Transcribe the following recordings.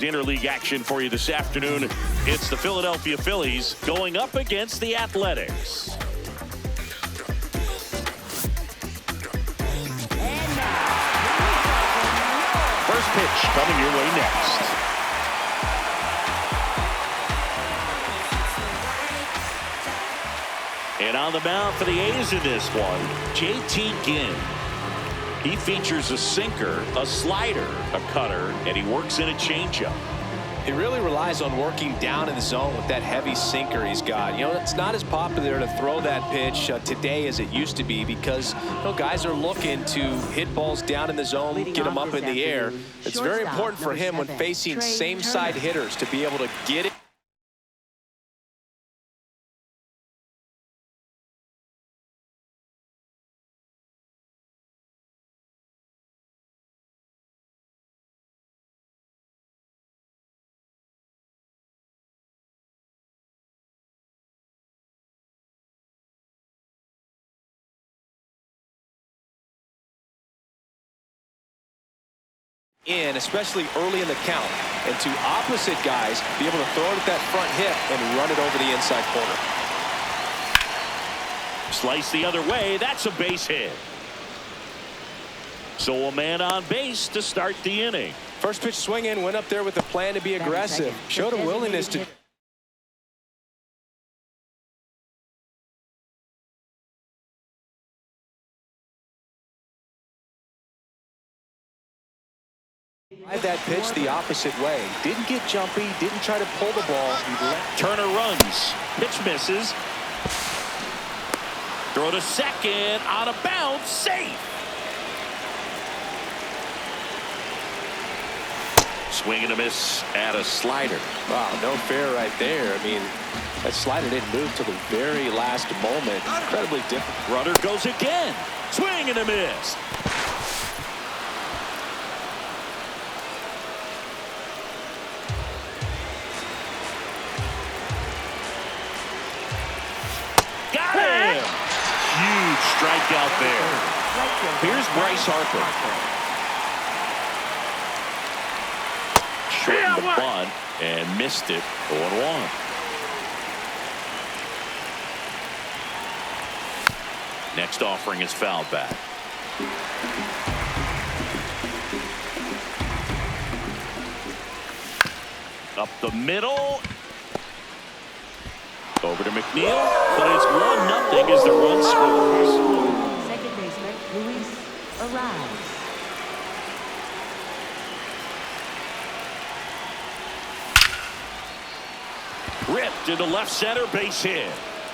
Interleague action for you this afternoon. It's the Philadelphia Phillies going up against the Athletics. First pitch coming your way next. And on the mound for the A's in this one, JT Ginn. He features a sinker, a slider, a cutter, and he works in a changeup. He really relies on working down in the zone with that heavy sinker he's got. You know, it's not as popular to throw that pitch today as it used to be because, you know, guys are looking to hit balls down in the zone, get them up in the air. It's very important for him when facing same-side hitters to be able to get it. Especially early in the count, and to opposite guys be able to throw it at that front hip and run it over the inside corner. Slice the other way. That's a base hit. So a man on base to start the inning. First pitch swing in, went up there with a plan to be aggressive, showed a willingness to drive that pitch the opposite way. Didn't get jumpy, didn't try to pull the ball. Turner runs. Pitch misses. Throw to second. Out of bounds. Safe. Swing and a miss at a slider. Wow, no fair right there. I mean, that slider didn't move till the very last moment. Incredibly difficult. Runner goes again. Swing and a miss. Got him! Huge strikeout there. Here's Bryce Harper. Shortened the bunt and missed it. 0-1. Next offering is foul back. Up the middle. Over to McNeil, but it's 1-0 as the run scores. Second baseman Luis Arraez. Ripped into left center, base hit.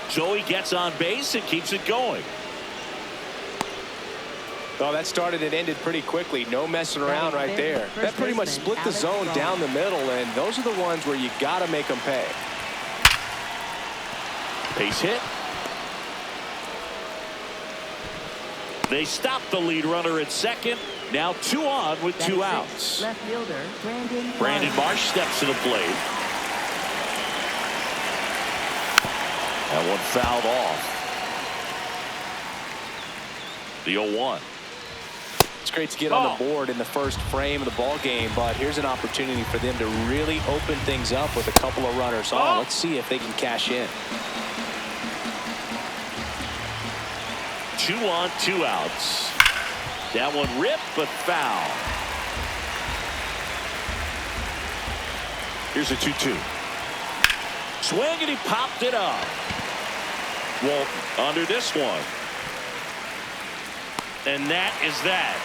Joey gets on base and keeps it going. Oh, that started and ended pretty quickly. No messing around right there. That pretty much split the zone down the middle, and those are the ones where you got to make them pay. Base hit. They stop the lead runner at second. Now 2 on with 2 outs. Left fielder Brandon Marsh steps to the plate. That one fouled off. The 0-1. It's great to get on the board in the first frame of the ball game, but here's an opportunity for them to really open things up with a couple of runners on. Let's see if they can cash in. 2 on, 2 outs. That one ripped, but foul. Here's a 2-2. Swing, and he popped it up. Walton under this one. And that is that.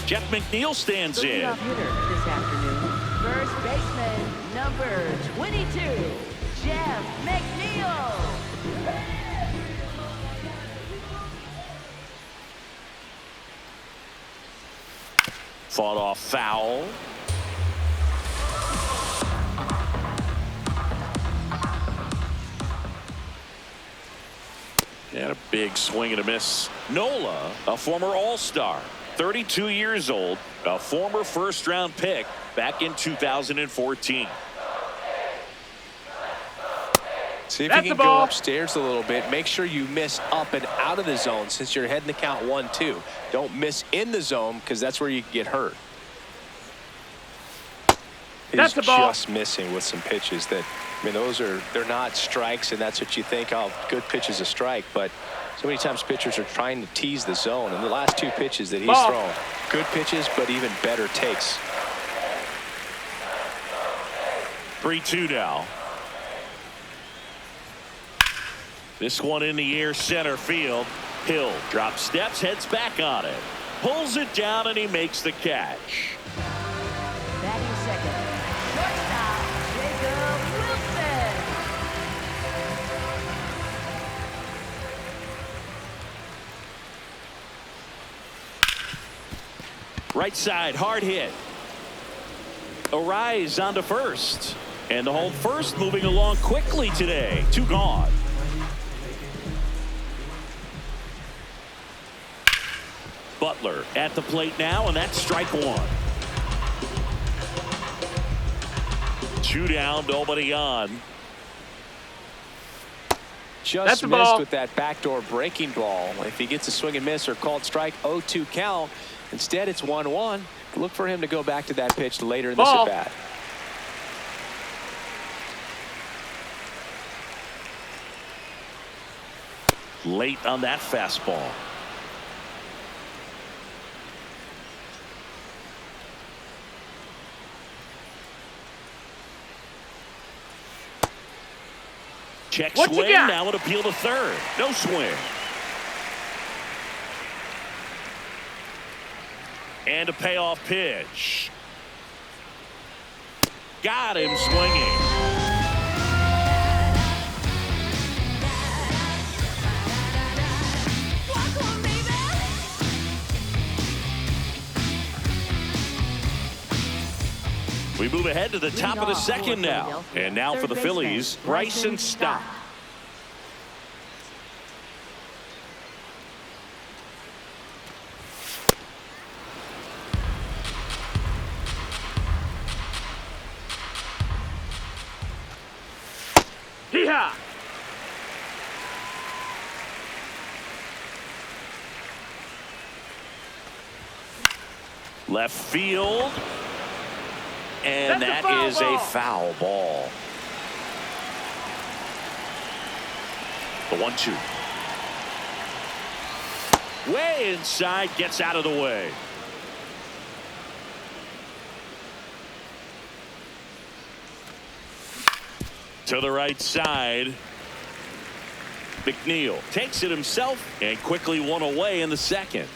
Jeff McNeil stands in. hitter this afternoon, first baseman number 22, Jeff McNeil. Fought off foul. And a big swing and a miss. Nola, a former All-Star, 32 years old, a former first-round pick back in 2014. See if That's you can the go ball. upstairs a little bit. Make sure you miss up and out of the zone since you're heading to count 1-2. Don't miss in the zone because that's where you can get hurt. That's He's the ball. just missing with some pitches that, I mean, they're not strikes, and that's what you think, oh, good pitch is a strike. But so many times pitchers are trying to tease the zone. And the last 2 pitches that he's Ball. thrown, good pitches, but even better takes. 3-2 now. This one in the air, center field. Hill drops steps, heads back on it. Pulls it down, and he makes the catch. Batting second. Shortstop, Jacob Wilson. Right side, hard hit. Arise onto first. And the home first moving along quickly today. 2 gone. Butler at the plate now, and that's strike 1. 2 down, nobody on. That's Just the missed ball. with that backdoor breaking ball. If he gets a swing and miss or called strike, 0-2 count. Instead, it's 1-1. Look for him to go back to that pitch later in this Ball. at-bat. Late on that fastball. Check What you swing, got? now an appeal to third. No swing. And a payoff pitch. Got him swinging. We move ahead to the top of the second now. And now for the Phillies, Bryson Stott. Hee-haw. Left field. And That's a that foul is ball. a foul ball. The 1-2. Way inside, gets out of the way. To the right side. McNeil takes it himself and quickly one away in the second.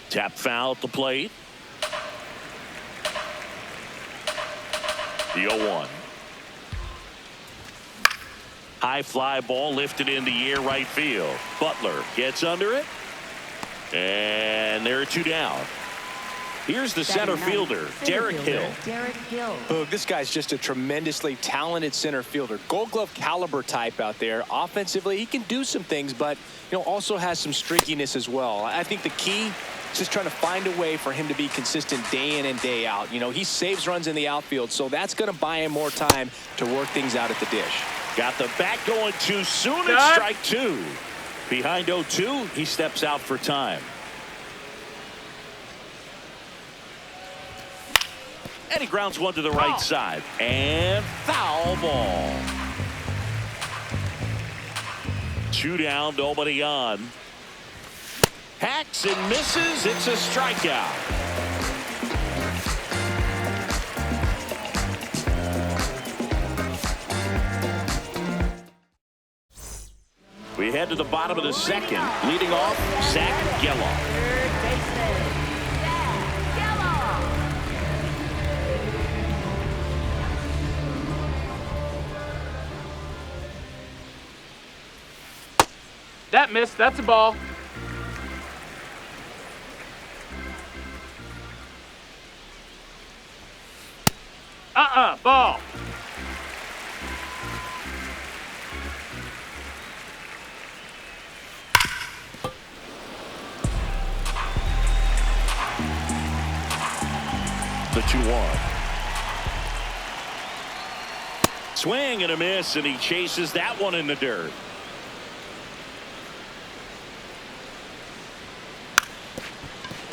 Tap foul at the plate. The 0-1. High fly ball lifted in the air right field. Butler gets under it. And there are 2 down. Here's the center fielder, Derek Hill. Derek Hill. Boog, this guy's just a tremendously talented center fielder. Gold Glove caliber type out there. Offensively, he can do some things, but also has some streakiness as well. I think the key is just trying to find a way for him to be consistent day in and day out. He saves runs in the outfield, so that's going to buy him more time to work things out at the dish. Got the bat going too soon, and Cut. strike 2. Behind 0-2, he steps out for time. And he grounds one to the right side. And foul ball. 2 down, nobody on. Hacks and misses. It's a strikeout. We head to the bottom of the second. Leading off, Zach Geloff. Third baseman, Zach Geloff. That missed. That's a ball. Ball. The 2-1. Swing and a miss, and he chases that one in the dirt.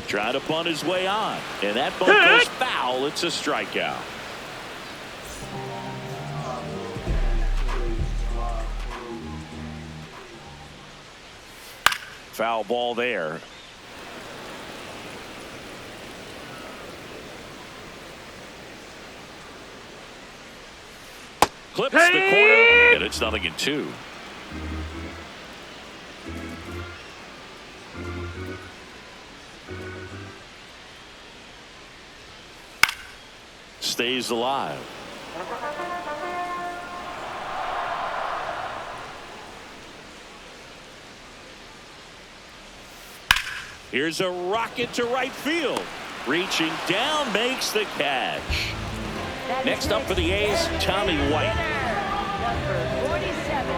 Trying to bunt his way on, and that bunt goes foul. It's a strikeout. Foul ball there. Clips the corner, and it's 0-2. Stays alive. Here's a rocket to right field. Reaching down, makes the catch. Next up for the A's, Tommy White. Number 47.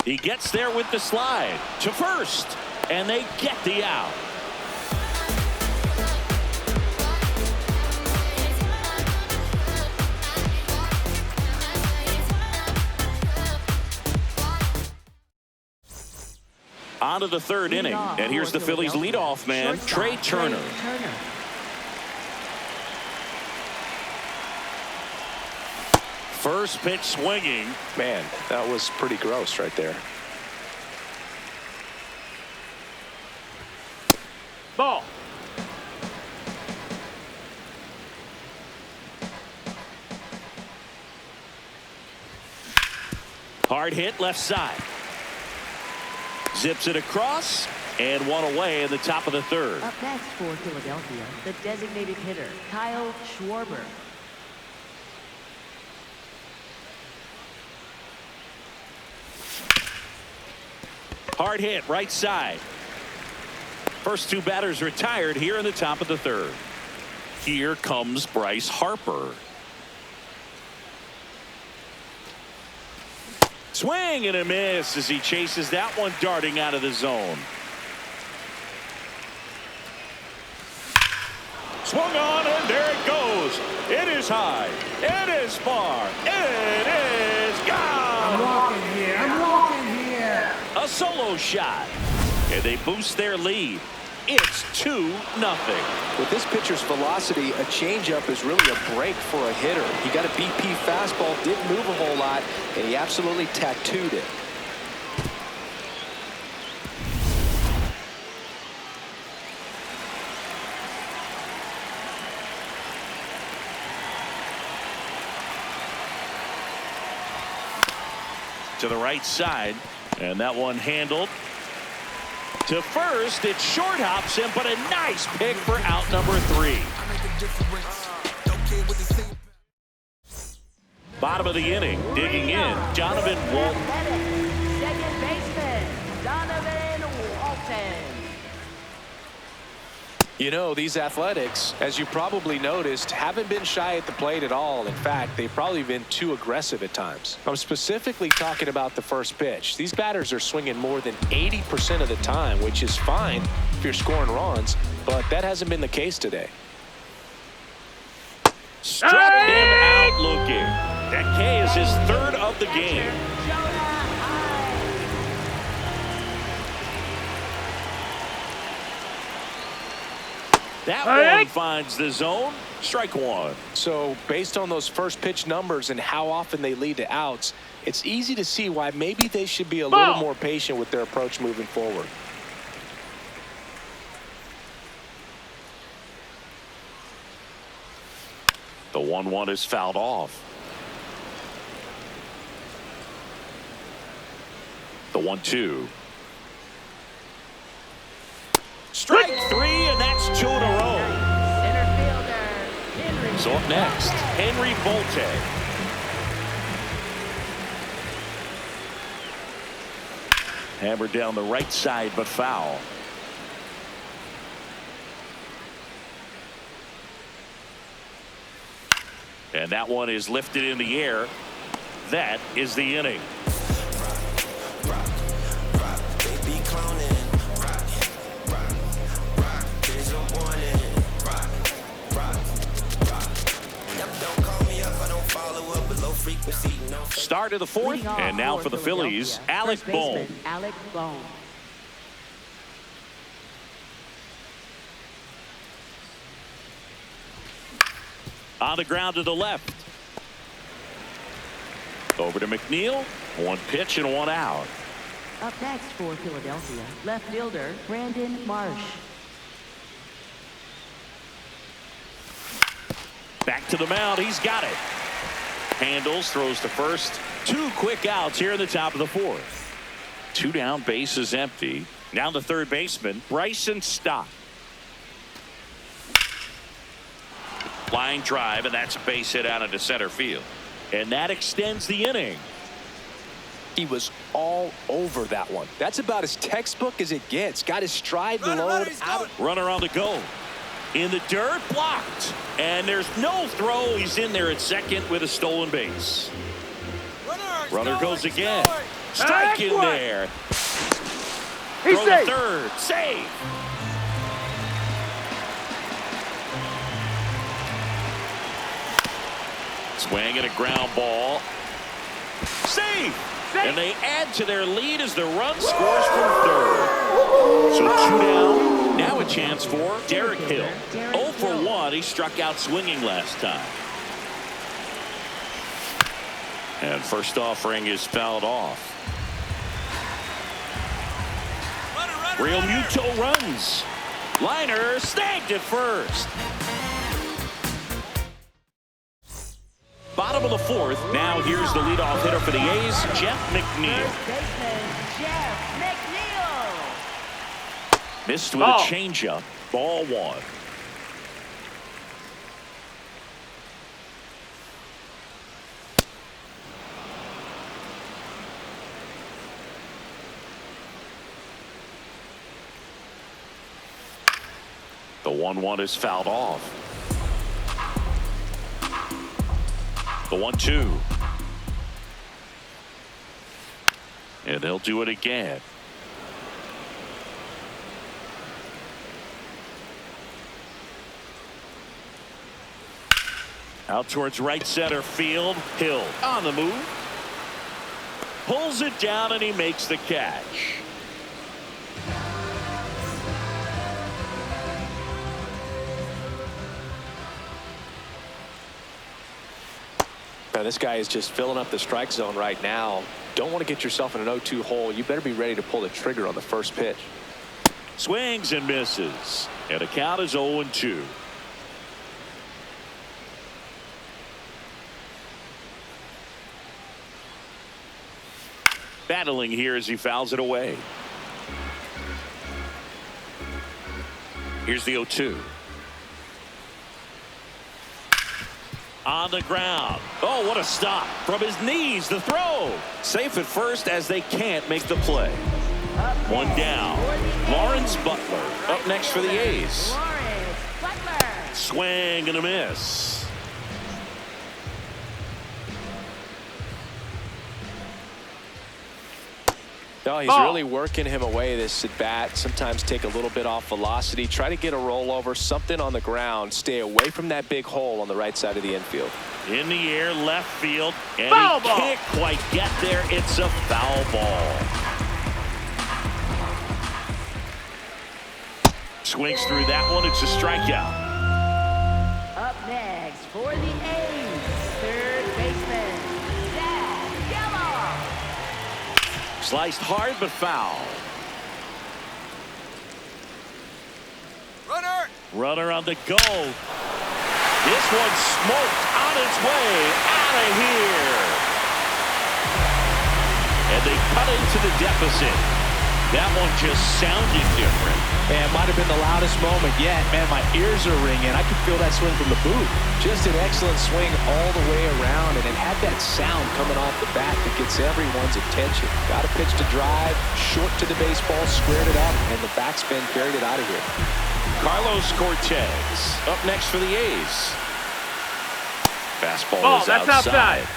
He gets there with the slide to first, and they get the out. On to the third inning, and here's the Phillies leadoff man, Trey Turner. First pitch swinging. Man, that was pretty gross right there. Ball. Hard hit left side. Zips it across, and one away in the top of the third. Up next for Philadelphia, the designated hitter, Kyle Schwarber. Hard hit right side. First two batters retired here in the top of the third. Here comes Bryce Harper. Swing and a miss as he chases that one darting out of the zone. Swung on, and there it goes. It is high. It is far. It is gone. I'm walking here. I'm walking here. A solo shot, and they boost their lead. It's 2-0. With this pitcher's velocity, a changeup is really a break for a hitter. He got a BP fastball, didn't move a whole lot, and he absolutely tattooed it. To the right side, and that one handled. To first, it short hops him, but a nice pick for out number 3. Bottom of the inning, digging in, Donovan Walton. Second baseman, Donovan Walton. You know, these Athletics, as you probably noticed, haven't been shy at the plate at all. In fact, they've probably been too aggressive at times. I'm specifically talking about the first pitch. These batters are swinging more than 80% of the time, which is fine if you're scoring runs, but that hasn't been the case today. Struck him out looking. That K is his third of the game. That one finds the zone. Strike one. So based on those first pitch numbers and how often they lead to outs, it's easy to see why maybe they should be a little more patient with their approach moving forward. The 1-1 is fouled off. The 1-2. Strike 3, and that's 2 in a row. Center fielder, Henry. So up next, Henry Volte. Hammered down the right side, but foul. And that one is lifted in the air. That is the inning. Start of the fourth, Leading off and now for the Phillies, Philadelphia, Alec first Bohm. baseman, Alec Bohm. On the ground to the left. Over to McNeil. One pitch and one out. Up next for Philadelphia, left fielder Brandon Marsh. Back to the mound. He's got it. Handles, throws to first. 2 quick outs here in the top of the fourth. 2 down, bases empty. Now the third baseman, Bryson Stott. Line drive, and that's a base hit out into center field. And that extends the inning. He was all over that one. That's about as textbook as it gets. Got his stride load out. Runner on the go. In the dirt, blocked. And there's no throw. He's in there at second with a stolen base. Runner goes again. Strike in there. He's Throw to safe. third. Save. Swing and a ground ball. Save. And they add to their lead as the run scores from third. So 2 down. Now a chance for Derek Hill. 0 for 1. He struck out swinging last time. And first offering is fouled off. Real Muto runs. Liner snagged at first. Bottom of the fourth. Now here's the leadoff hitter for the A's, Jeff McNeil. First baseman Jeff McNeil. Missed with a changeup. Ball 1. The 1-1 is fouled off. The 1-2. And they'll do it again. Out towards right center field. Hill on the move. Pulls it down and he makes the catch. Now, this guy is just filling up the strike zone right now. Don't want to get yourself in an 0-2 hole. You better be ready to pull the trigger on the first pitch. Swings and misses. And the count is 0-2. Battling here as he fouls it away. Here's the 0-2. On the ground. Oh, what a stop. From his knees, the throw. Safe at first as they can't make the play. 1 down. Lawrence Butler up next for the A's. Lawrence Butler. Swing and a miss. No, he's really working him away this at bat. Sometimes take a little bit off velocity. Try to get a rollover, something on the ground. Stay away from that big hole on the right side of the infield. In the air, left field. And Foul he ball. can't quite get there. It's a foul ball. Swings through that one. It's a strikeout. Up next for the A's, third baseman Zach Geloff. Sliced hard but foul. Runner on the go. This one smoked on its way out of here. And they cut into the deficit. That one just sounded different. And it might have been the loudest moment yet. Man, my ears are ringing. I can feel that swing from the booth. Just an excellent swing all the way around, and it had that sound coming off the bat that gets everyone's attention. Got a pitch to drive, short to the baseball, squared it up, and the backspin carried it out of here. Carlos Cortez up next for the A's. Fastball Ball, is that's outside. outside.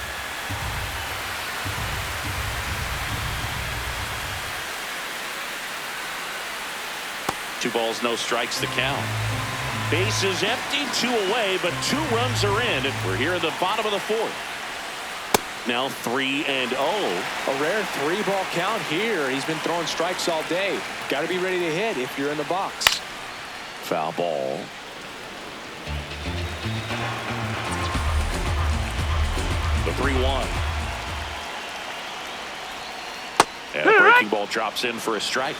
Two balls, no strikes to count. Bases empty, 2 away, but 2 runs are in, and we're here at the bottom of the fourth. now 3-0. A rare 3-ball count here. He's been throwing strikes all day. Got to be ready to hit if you're in the box. Foul ball. The 3-1. And a breaking ball drops in for a strike.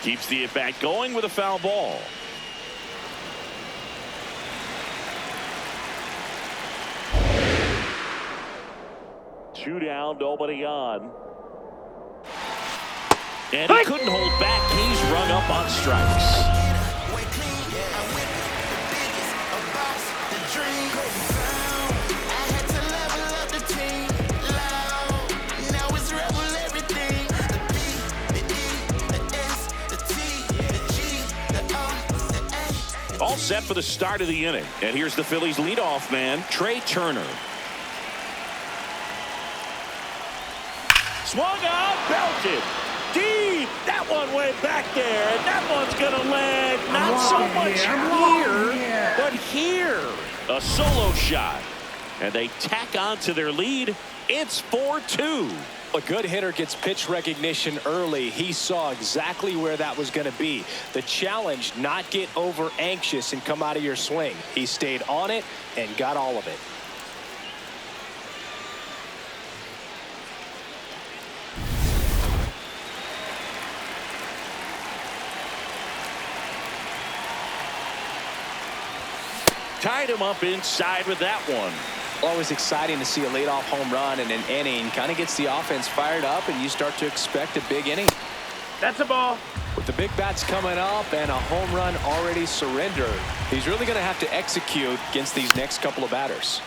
Keeps the at-bat going with a foul ball. Two down, nobody on. And he couldn't hold back. He's run up on strikes. All set for the start of the inning. And here's the Phillies leadoff man, Trey Turner. Swung out, belted. Deep. That one way back there. And that one's going to land not so much here, but here. A solo shot. And they tack on to their lead. It's 4-2. A good hitter gets pitch recognition early. He saw exactly where that was going to be. The challenge, not get over anxious and come out of your swing. He stayed on it and got all of it. Tied him up inside with that one. Always exciting to see a leadoff home run in an inning. Kind of gets the offense fired up, and you start to expect a big inning. That's a ball. With the big bats coming up and a home run already surrendered, he's really going to have to execute against these next couple of batters.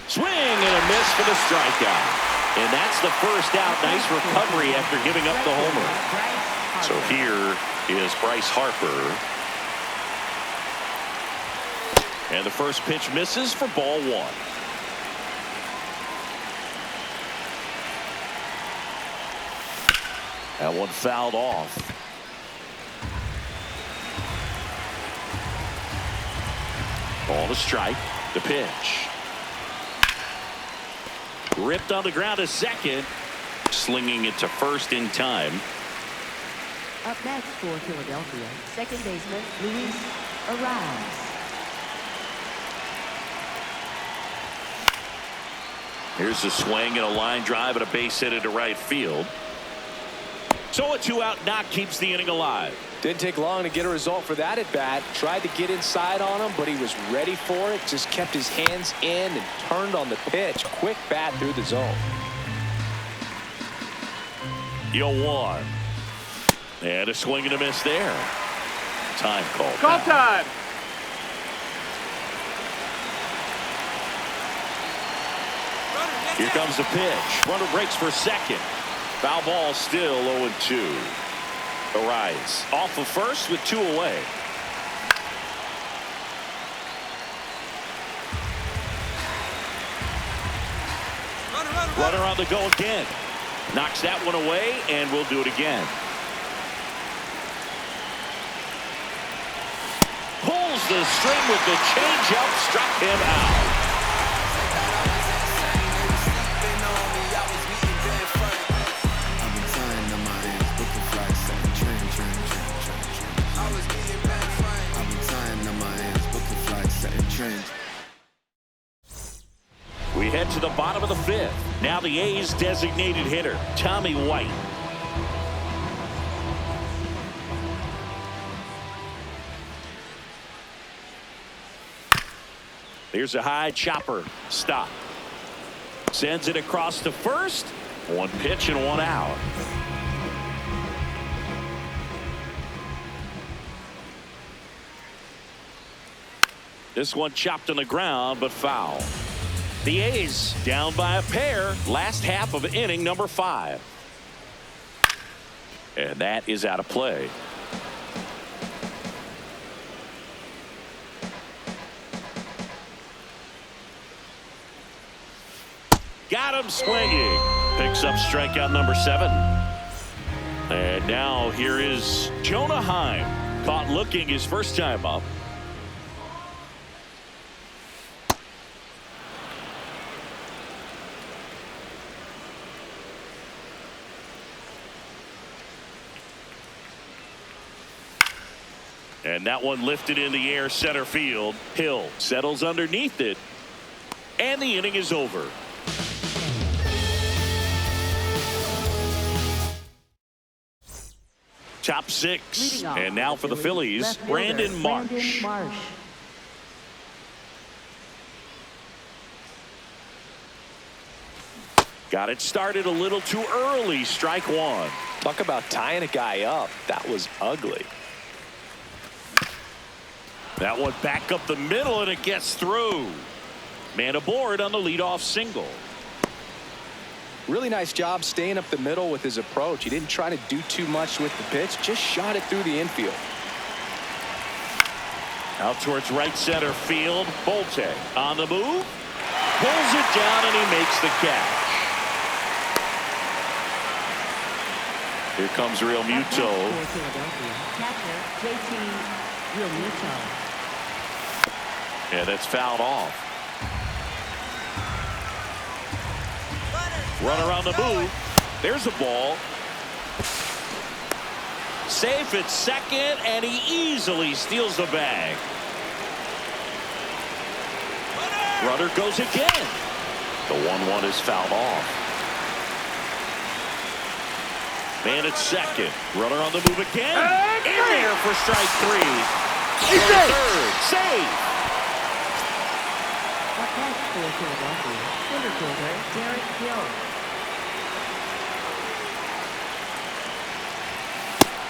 Swing and a miss for the strikeout. And that's the first out. Nice recovery after giving up the homer. So here is Bryce Harper. And the first pitch misses for ball one. That one fouled off. Ball to strike. The pitch. Ripped on the ground to second. Slinging it to first in time. Up next for Philadelphia, second baseman Luis Arraez. Here's a swing and a line drive and a base hit into right field. So a 2-out knock keeps the inning alive. Didn't take long to get a result for that at bat. Tried to get inside on him, but he was ready for it. Just kept his hands in and turned on the pitch. Quick bat through the zone. 0-1. And a swing and a miss there. Time call. Call time. Here comes the pitch. Runner breaks for second. Foul ball still 0-2. Arraez off of first with 2 away. Runner on the go again. Knocks that one away, and we'll do it again. Pulls the string with the changeup, struck him out. We head to the bottom of the fifth. Now the A's designated hitter, Tommy White. Here's a high chopper. Stop. Sends it across to first. One pitch and 1 out. This one chopped on the ground, but foul. The A's down by a pair. Last half of inning number 5. And that is out of play. Got him swinging. Picks up strikeout number 7. And now here is Jonah Heim. Caught looking his first time up. And that one lifted in the air center field. Hill settles underneath it. And the inning is over. Top 6. And now for the Phillies, Brandon Marsh. Got it started a little too early. Strike 1. Talk about tying a guy up. That was ugly. That one back up the middle, and it gets through. Man aboard on the leadoff single. Really nice job staying up the middle with his approach. He didn't try to do too much with the pitch, just shot it through the infield. Out towards right center field. Bolte on the move. Pulls it down, and he makes the catch. Here comes Real Muto. Catcher, JT Real Muto. And that's fouled off. Runner on the move. There's a ball. Safe at second, and he easily steals the bag. Runner goes again. The 1-1 is fouled off. Man at second. Runner on the move again. In there for strike 3. Third. Save. Up next for Philadelphia, center fielder Derek Hill.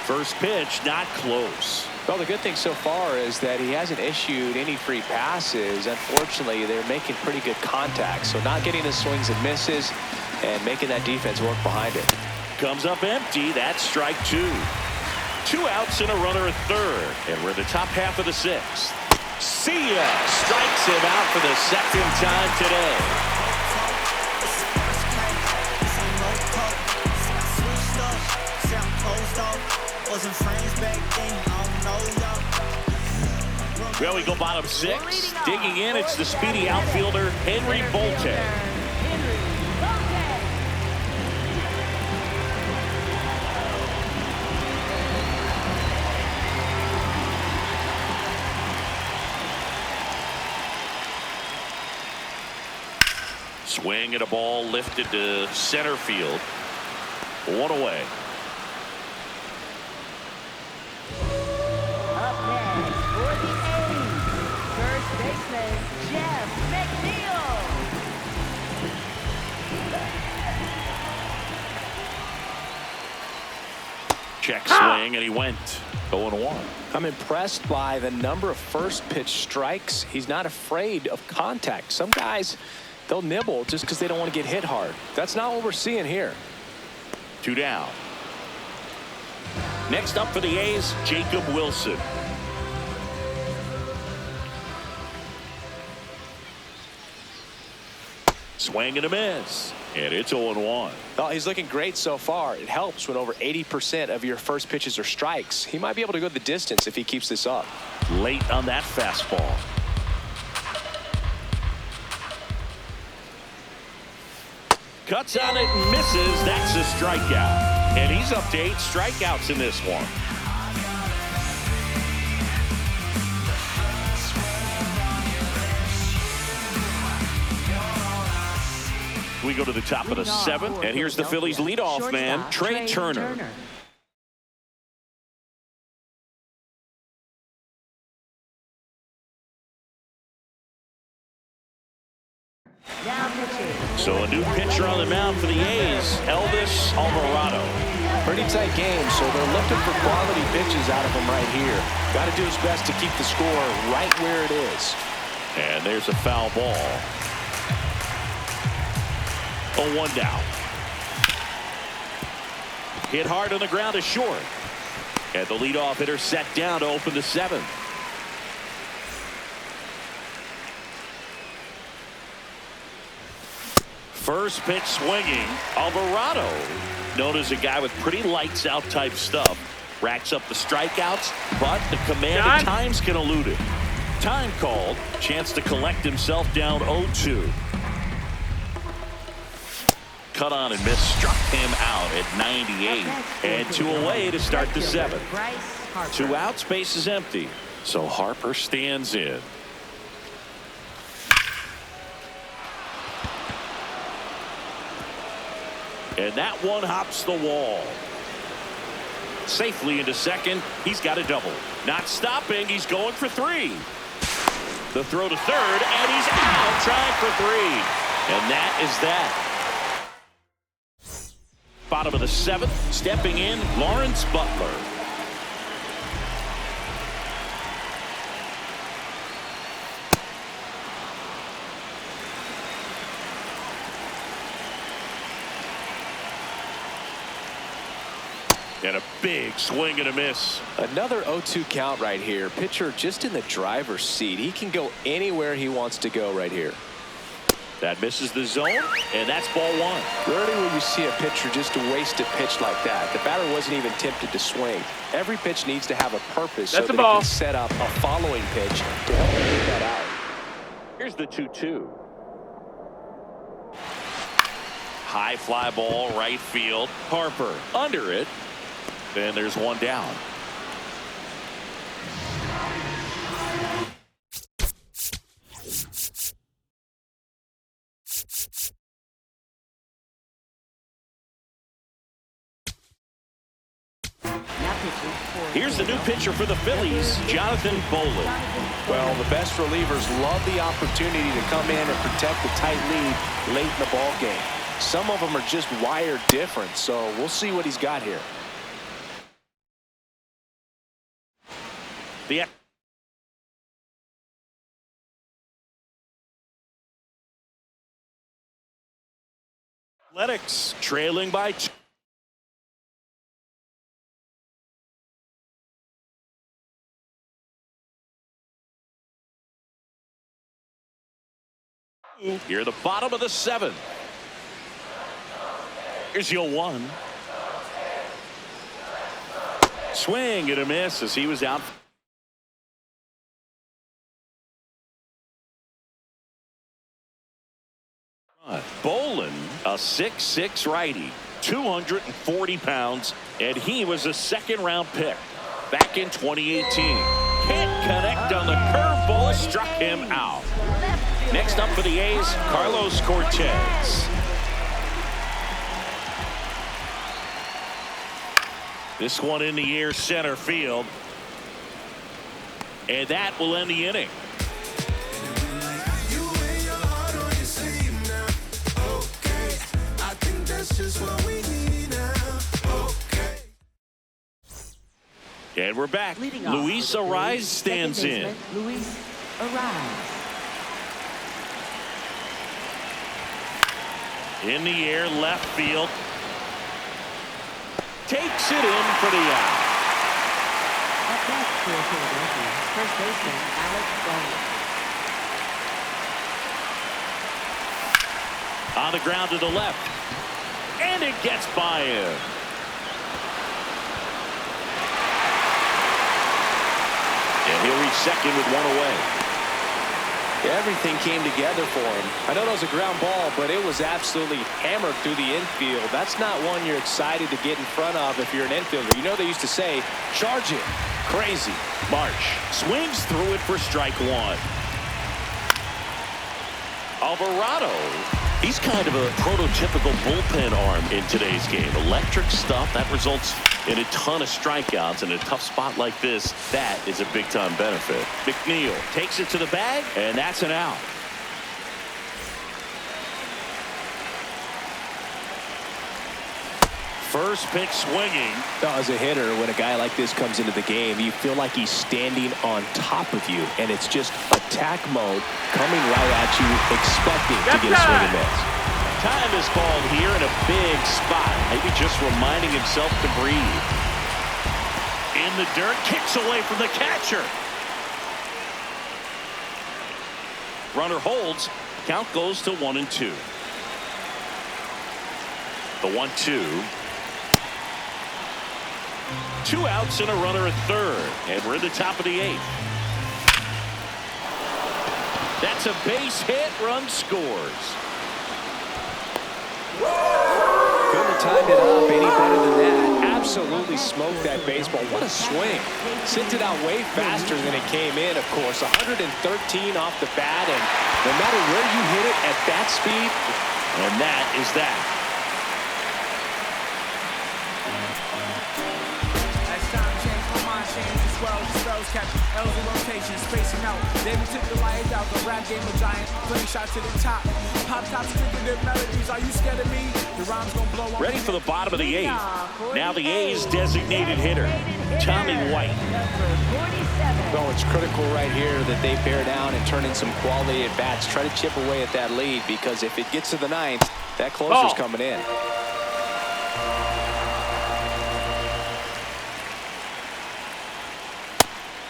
First pitch, not close. Well, the good thing so far is that he hasn't issued any free passes. Unfortunately, they're making pretty good contact, so not getting the swings and misses and making that defense work behind it. Comes up empty. That's strike 2. 2 outs and a runner at third. And we're in the top half of the 6th. See ya! Strikes him out for the second time today. Well, we go bottom 6. Digging in, it's the speedy outfielder, Henry Bolte. Swing and a ball lifted to center field. 1 away. Up next for the A's, first baseman Jeff McNeil. Check swing, and he went 0-1. I'm impressed by the number of first pitch strikes. He's not afraid of contact. Some guys, they'll nibble just because they don't want to get hit hard. That's not what we're seeing here. 2 down. Next up for the A's, Jacob Wilson. Swing and a miss. And it's 0-1. Well, he's looking great so far. It helps when over 80% of your first pitches are strikes. He might be able to go the distance if he keeps this up. Late on that fastball. Cuts on it and misses. That's a strikeout. And he's up to 8 strikeouts in this one. We go to the top of the 7th, and here's the Phillies leadoff man, Trey Turner. Now pitching. So a new pitcher on the mound for the A's, Elvis Alvarado. Pretty tight game, so they're looking for quality pitches out of him right here. Got to do his best to keep the score right where it is. And there's a foul ball. 0-1 down. Hit hard on the ground is short. And the leadoff hitter set down to open the 7th. First pitch swinging. Alvarado, known as a guy with pretty lights out type stuff. Racks up the strikeouts, but the command at times can elude it. Time called. Chance to collect himself down 0-2. Cut on and miss. Struck him out at 98. And 2 away to start the 7th. 2 outs, base is empty. So Harper stands in. And that one hops the wall. Safely into second. He's got a double. Not stopping. He's going for 3. The throw to third, and he's out trying for 3. And that is that. Bottom of the 7th, stepping in, Lawrence Butler. And a big swing and a miss. Another 0-2 count right here. Pitcher just in the driver's seat. He can go anywhere he wants to go right here. That misses the zone, and that's ball 1. Rarely will you see a pitcher just waste a pitch like that. The batter wasn't even tempted to swing. Every pitch needs to have a purpose so that it can set up a following pitch to help him get that out. Here's the 2-2. High fly ball, right field. Harper under it. And there's one down. Here's the new pitcher for the Phillies, Jonathan Bowlan. Well, the best relievers love the opportunity to come in and protect the tight lead late in the ball game. Some of them are just wired different, so we'll see what he's got here. The Athletics trailing by 2. Here, the bottom of the 7th. Here's your 1. Swing and a miss as he was out. Bowlan, a 6'6" righty, 240 pounds, and he was a second-round pick back in 2018. Can't connect on the curveball, struck him out. Next up for the A's, Carlos Cortez. This one in the air, center field. And that will end the inning. And we're back. Luis Arraez stands in. Luis Arraez. In the air, left field. Takes it in for the out. Up next for Philadelphia, first baseman Alex Bowman. On the ground to the left. And it gets by him. And he'll reach second with 1 away. Everything came together for him. I know that was a ground ball, but it was absolutely hammered through the infield. That's not one you're excited to get in front of if you're an infielder. You know they used to say, charge it. Crazy. Marsh swings through it for strike 1. Alvarado, he's kind of a prototypical bullpen arm in today's game. Electric stuff that results in a ton of strikeouts. In a tough spot like this, that is a big-time benefit. McNeil takes it to the bag, and that's an out. First pitch swinging. As a hitter, when a guy like this comes into the game, you feel like he's standing on top of you, and it's just attack mode coming right at you, expecting to get a swing and miss. Time is called here in a big spot. Maybe just reminding himself to breathe. In the dirt, kicks away from the catcher. Runner holds. Count goes to 1-2. The 1-2. 2 outs and a runner at third. And we're in the top of the 8th. That's a base hit. Run scores. Couldn't have timed it up any better than that. Absolutely smoked that baseball. What a swing. Sent it out way faster than it came in, of course. 113 off the bat, and no matter where you hit it at that speed. And that is that. As time changed, my mind changed as well. The spells kept L's in rotation, spacing out. Then we took the light out. The rap game of giant. Playing shot to the top. Pop tops, figurative melodies. Are you scared of me? The rhymes gonna blow on. Ready for the bottom of the 8th. Now the A's designated hitter, Tommy White. Number 47. Well, it's critical right here that they bear down and turn in some quality at bats. Try to chip away at that lead, because if it gets to the 9th, that closer's coming in.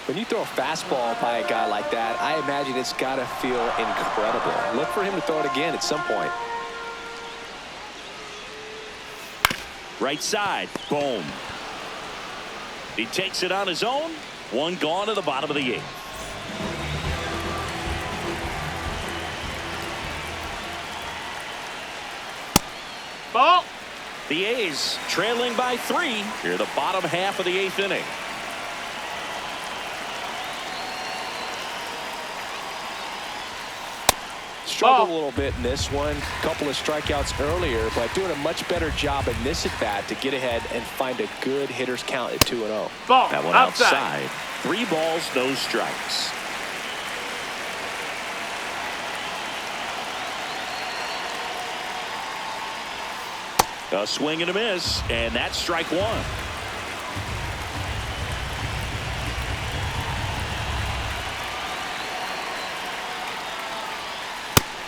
When you throw a fastball by a guy like that, I imagine it's got to feel incredible. Look for him to throw it again at some point. Right side. Boom. He takes it on his own. 1 gone to the bottom of the 8th. Ball. The A's trailing by 3 here the bottom half of the 8th inning. Struggled a little bit in this one. Couple of strikeouts earlier, but doing a much better job in this at bat to get ahead and find a good hitter's count at 2-0. Ball. That one outside. 3 balls, no strikes. A swing and a miss, and that's strike 1.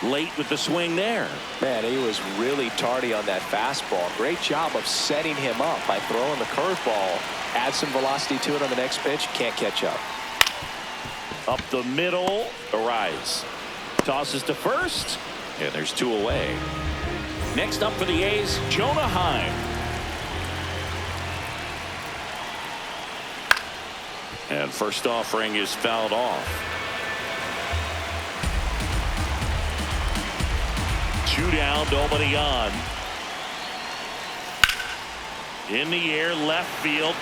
Late with the swing there. Man, he was really tardy on that fastball. Great job of setting him up by throwing the curveball. Add some velocity to it on the next pitch. Can't catch up. Up the middle. Arise. Tosses to first. And there's 2 away. Next up for the A's, Jonah Heim. And first offering is fouled off. 2 down, nobody on. In the air, left field.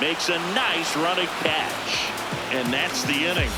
Makes a nice running catch. And that's the inning.